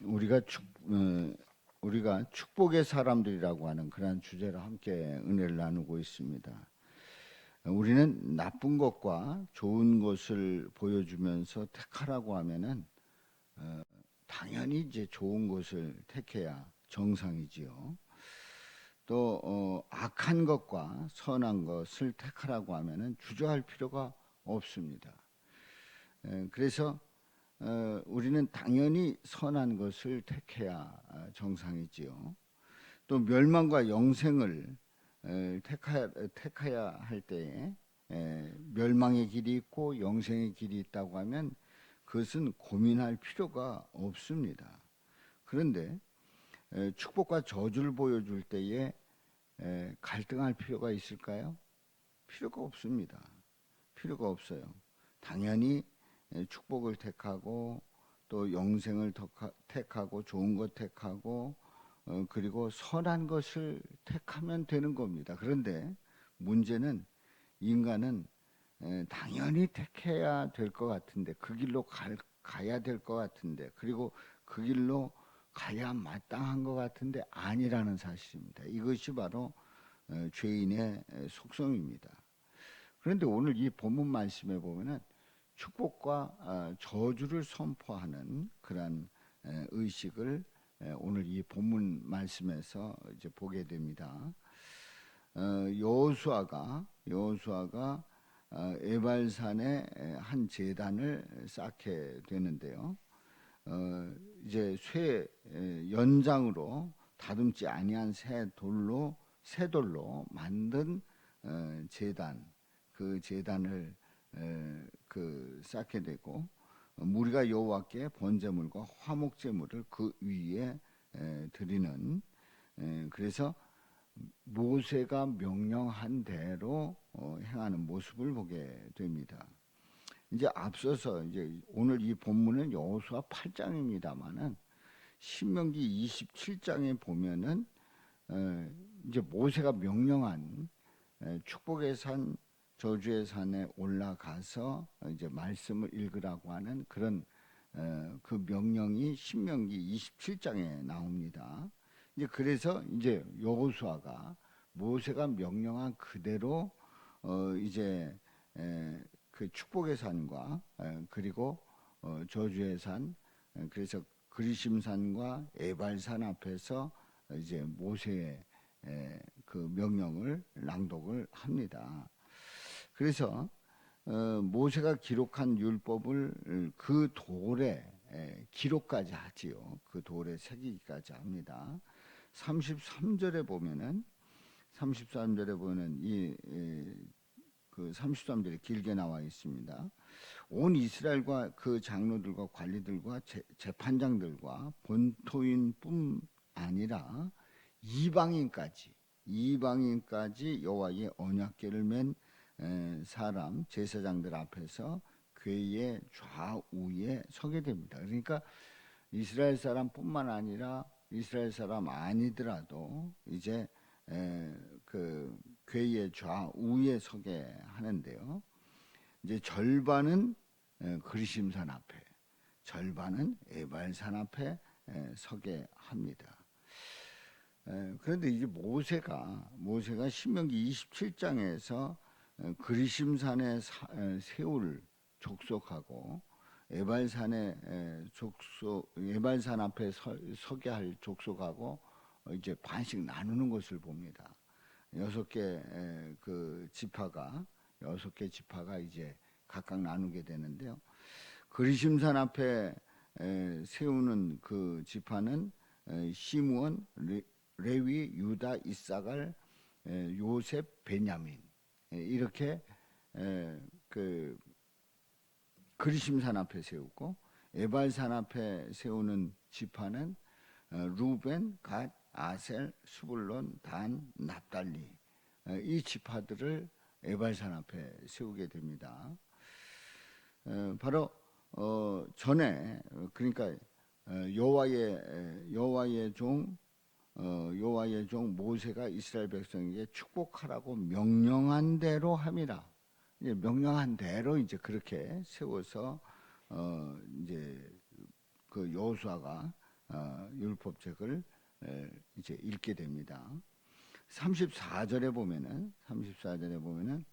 우리가 우리가 축복의 사람들이라고 하는 그러한 주제로 함께 은혜를 나누고 있습니다. 우리는 나쁜 것과 좋은 것을 보여주면서 택하라고 하면은 당연히 이제 좋은 것을 택해야 정상이지요. 또 악한 것과 선한 것을 택하라고 하면은 주저할 필요가 없습니다. 그래서 우리는 당연히 선한 것을 택해야 정상이지요. 또 멸망과 영생을 택해야 할 때에 멸망의 길이 있고 영생의 길이 있다고 하면 그것은 고민할 필요가 없습니다. 그런데 축복과 저주를 보여줄 때에 갈등할 필요가 있을까요? 필요가 없습니다. 필요가 없어요. 당연히 축복을 택하고 또 영생을 택하고 좋은 것 택하고 그리고 선한 것을 택하면 되는 겁니다. 그런데 문제는 인간은 당연히 택해야 될 것 같은데 그 길로 가야 될 것 같은데 그리고 그 길로 가야 마땅한 것 같은데 아니라는 사실입니다. 이것이 바로 죄인의 속성입니다. 그런데 오늘 이 본문 말씀에 보면은 축복과 저주를 선포하는 그런 의식을 오늘 이 본문 말씀에서 이제 보게 됩니다. 여호수아가 에발산에 한 제단을 쌓게 되는데요. 이제 연장으로 다듬지 아니한 새 돌로 만든 제단, 그 제단을 쌓게 되고 무리가 여호와께 번제물과 화목제물을 그 위에 드리는 그래서 모세가 명령한 대로 행하는 모습을 보게 됩니다. 이제 앞서서 이제 오늘 이 본문은 여호수아 8장입니다만은 신명기 27장에 보면은 이제 모세가 명령한 축복의 산 저주의 산에 올라가서 이제 말씀을 읽으라고 하는 그런 그 명령이 신명기 27장에 나옵니다. 이제 그래서 이제 여호수아가 모세가 명령한 그대로 이제 그 축복의 산과 그리고 저주의 산 그래서 그리심산과 에발산 앞에서 이제 모세의 그 명령을 낭독을 합니다. 그래서 모세가 기록한 율법을 그 돌에 기록까지 하지요. 그 돌에 새기기까지 합니다. 33절에 보면은 그 33절에 길게 나와 있습니다. 온 이스라엘과 그 장로들과 관리들과 재판장들과 본토인뿐 아니라 이방인까지 여호와의 언약궤를 맨 사람 제사장들 앞에서 궤의 좌우에 서게 됩니다. 그러니까 이스라엘 사람뿐만 아니라 이스라엘 사람 아니더라도 이제 그 궤의 좌우에 서게 하는데요. 이제 절반은 그리심산 앞에, 절반은 에발산 앞에 서게 합니다. 그런데 이제 모세가 신명기 27장에서 그리심산에 세울 족속하고 에발산 앞에 서게 할 족속하고 이제 반씩 나누는 것을 봅니다. 6개 그 여섯 개 지파가 이제 각각 나누게 되는데요. 그리심산 앞에 세우는 그 지파는 시므온, 레위, 유다, 이사갈, 요셉, 베냐민 이렇게 그 그리심산 앞에 세우고 에발산 앞에 세우는 지파는 루벤, 갓, 아셀, 수불론, 단, 납달리 이 지파들을 에발산 앞에 세우게 됩니다. 바로 전에 그러니까 여호와의 종 모세가 이스라엘 백성에게 축복하라고 명령한 대로 함이라. 이제 명령한 대로 이제 그렇게 세워서 이제 그 여호수아가 율법책을 이제 읽게 됩니다. 34절에 보면은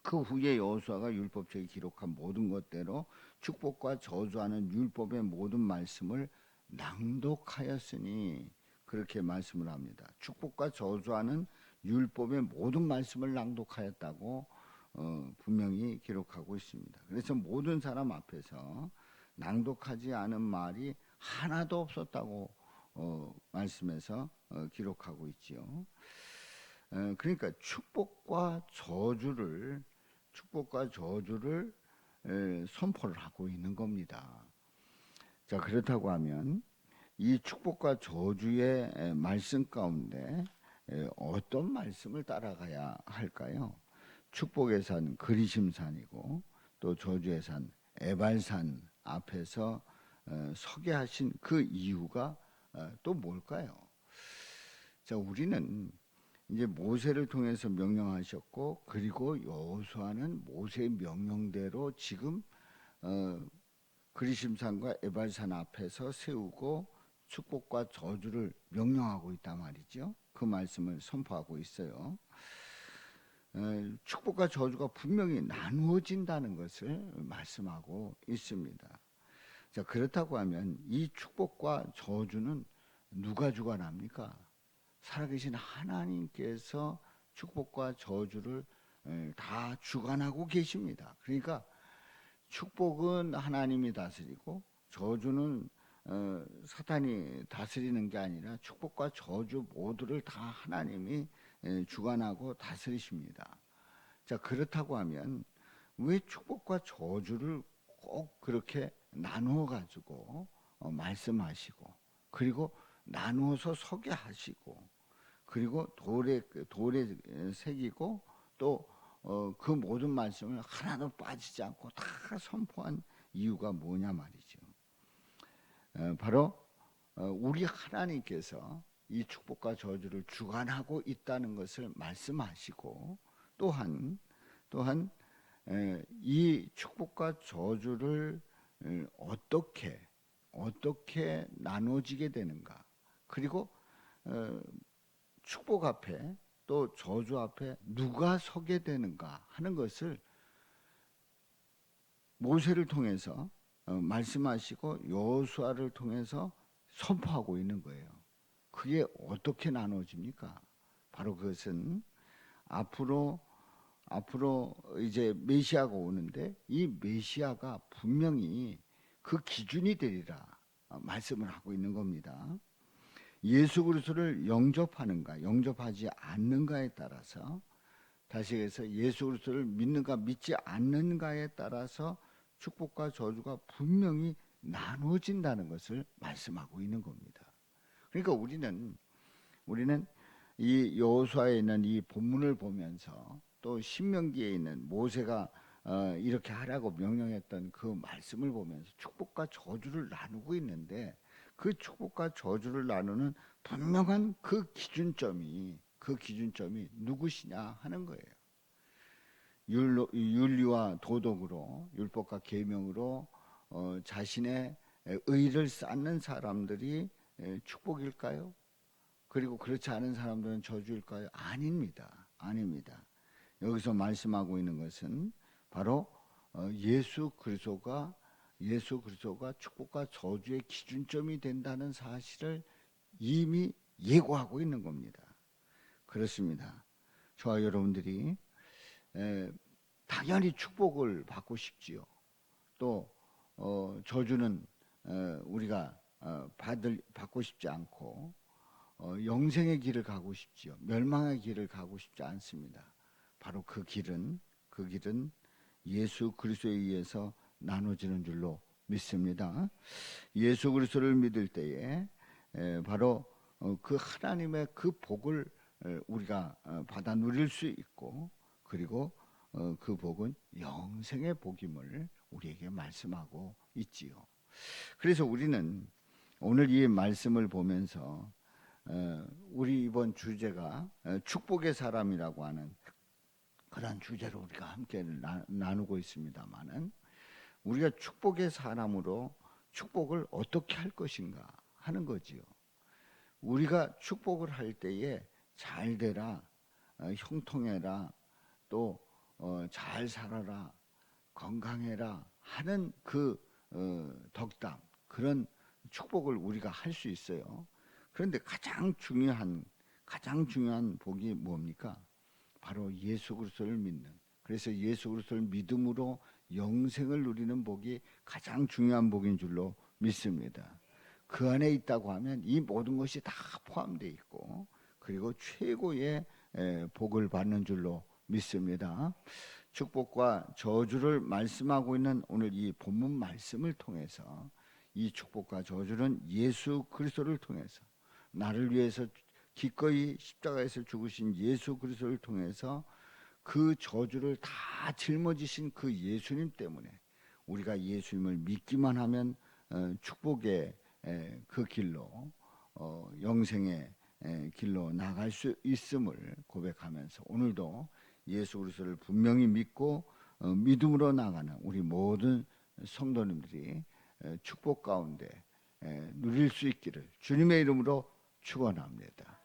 그 후에 여호수아가 율법책에 기록한 모든 것대로 축복과 저주하는 율법의 모든 말씀을 낭독하였으니, 그렇게 말씀을 합니다. 축복과 저주하는 율법의 모든 말씀을 낭독하였다고 분명히 기록하고 있습니다. 그래서 모든 사람 앞에서 낭독하지 않은 말이 하나도 없었다고 말씀에서 기록하고 있지요. 그러니까 축복과 저주를 선포를 하고 있는 겁니다. 자, 그렇다고 하면 이 축복과 저주의 말씀 가운데 어떤 말씀을 따라가야 할까요? 축복의 산 그리심산이고 또 저주의 산 에발산 앞에서 서게 하신 그 이유가 또 뭘까요? 자, 우리는 이제 모세를 통해서 명령하셨고, 그리고 여호수아는 모세의 명령대로 지금 그리심산과 에발산 앞에서 세우고 축복과 저주를 명령하고 있단 말이죠. 그 말씀을 선포하고 있어요. 축복과 저주가 분명히 나누어진다는 것을 말씀하고 있습니다. 자, 그렇다고 하면 이 축복과 저주는 누가 주관합니까? 살아계신 하나님께서 축복과 저주를 다 주관하고 계십니다. 그러니까 축복은 하나님이 다스리고 저주는 사탄이 다스리는 게 아니라 축복과 저주 모두를 다 하나님이 주관하고 다스리십니다. 자, 그렇다고 하면 왜 축복과 저주를 꼭 그렇게 나누어 가지고 말씀하시고, 그리고 나누어서 서게 하시고, 그리고 돌에 새기고, 또 그 모든 말씀을 하나도 빠지지 않고 다 선포한 이유가 뭐냐 말이죠. 바로 우리 하나님께서 이 축복과 저주를 주관하고 있다는 것을 말씀하시고, 또한 이 축복과 저주를 어떻게 나눠지게 되는가, 그리고 축복 앞에 또 저주 앞에 누가 서게 되는가 하는 것을 모세를 통해서 말씀하시고 여호수아를 통해서 선포하고 있는 거예요. 그게 어떻게 나눠집니까? 바로 그것은 앞으로 이제 메시아가 오는데, 이 메시아가 분명히 그 기준이 되리라 말씀을 하고 있는 겁니다. 예수 그리스도를 영접하는가 영접하지 않는가에 따라서, 다시 해서 예수 그리스도를 믿는가 믿지 않는가에 따라서 축복과 저주가 분명히 나눠진다는 것을 말씀하고 있는 겁니다. 그러니까 우리는 이 여호수아에 있는 이 본문을 보면서, 또 신명기에 있는 모세가 이렇게 하라고 명령했던 그 말씀을 보면서 축복과 저주를 나누고 있는데, 그 축복과 저주를 나누는 분명한 그 기준점이 누구시냐 하는 거예요. 윤리와 도덕으로, 율법과 계명으로 자신의 의를 쌓는 사람들이 축복일까요? 그리고 그렇지 않은 사람들은 저주일까요? 아닙니다. 여기서 말씀하고 있는 것은 바로 예수 그리스도가 축복과 저주의 기준점이 된다는 사실을 이미 예고하고 있는 겁니다. 그렇습니다. 저와 여러분들이 당연히 축복을 받고 싶지요. 또 저주는 우리가 받고 싶지 않고 영생의 길을 가고 싶지요. 멸망의 길을 가고 싶지 않습니다. 바로 그 길은 예수 그리스도에 의해서 나눠지는 줄로 믿습니다. 예수 그리스도를 믿을 때에 바로 그 하나님의 그 복을 우리가 받아 누릴 수 있고, 그리고 그 복은 영생의 복임을 우리에게 말씀하고 있지요. 그래서 우리는 오늘 이 말씀을 보면서 우리 이번 주제가 축복의 사람이라고 하는 그런 주제로 우리가 함께 나누고 있습니다만은, 우리가 축복의 사람으로 축복을 어떻게 할 것인가 하는 거지요. 우리가 축복을 할 때에 잘 되라, 형통해라, 또 잘 살아라, 건강해라 하는 그 덕담, 그런 축복을 우리가 할 수 있어요. 그런데 가장 중요한 복이 뭡니까? 바로 예수 그리스도를 믿는, 그래서 예수 그리스도를 믿음으로 영생을 누리는 복이 가장 중요한 복인 줄로 믿습니다. 그 안에 있다고 하면 이 모든 것이 다 포함되어 있고, 그리고 최고의 복을 받는 줄로 믿습니다. 축복과 저주를 말씀하고 있는 오늘 이 본문 말씀을 통해서, 이 축복과 저주는 예수 그리스도를 통해서, 나를 위해서 기꺼이 십자가에서 죽으신 예수 그리스도를 통해서 그 저주를 다 짊어지신 그 예수님 때문에 우리가 예수님을 믿기만 하면 축복의 그 길로, 영생의 길로 나갈 수 있음을 고백하면서, 오늘도 예수 그리스도를 분명히 믿고 믿음으로 나가는 우리 모든 성도님들이 축복 가운데 누릴 수 있기를 주님의 이름으로 축원합니다.